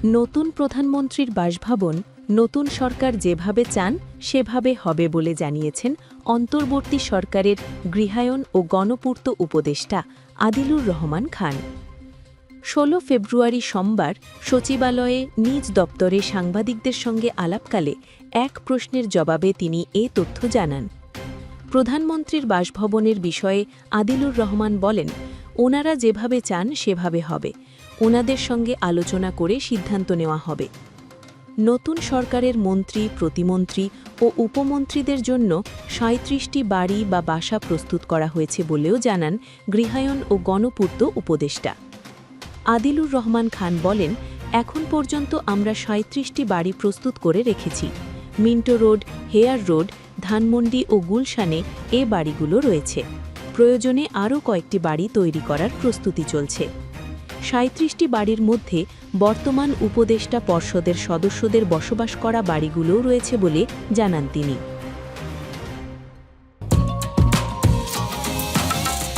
নতুন প্রধানমন্ত্রীর বাসভবন নতুন সরকার যেভাবে চান সেভাবে হবে বলে জানিয়েছেন অন্তর্বর্তী সরকারের গৃহায়ন ও গণপূর্ত উপদেষ্টা আদিলুর রহমান খান। ১৬ ফেব্রুয়ারি সোমবার সচিবালয়ে নিজ দপ্তরে সাংবাদিকদের সঙ্গে আলাপকালে এক প্রশ্নের জবাবে তিনি এ তথ্য জানান। প্রধানমন্ত্রীর বাসভবনের বিষয়ে আদিলুর রহমান বলেন, ওনারা যেভাবে চান সেভাবে হবে, ওনাদের সঙ্গে আলোচনা করে সিদ্ধান্ত নেওয়া হবে। নতুন সরকারের মন্ত্রী, প্রতিমন্ত্রী ও উপমন্ত্রীদের জন্য ৩৭টি বাড়ি বা বাসা প্রস্তুত করা হয়েছে বলেও জানান গৃহায়ন ও গণপূর্ত উপদেষ্টা আদিলুর রহমান খান বলেন, এখন পর্যন্ত আমরা ৩৭টি বাড়ি প্রস্তুত করে রেখেছি। মিন্টো রোড, হেয়ার রোড, ধানমন্ডি ও গুলশানে এ বাড়িগুলো রয়েছে। প্রয়োজনে আরও কয়েকটি বাড়ি তৈরি করার প্রস্তুতি চলছে। ৩৭টি বাড়ির মধ্যে বর্তমান উপদেষ্টা পর্ষদের সদস্যদের বসবাস করা বাড়িগুলোও রয়েছে বলে জানান তিনি।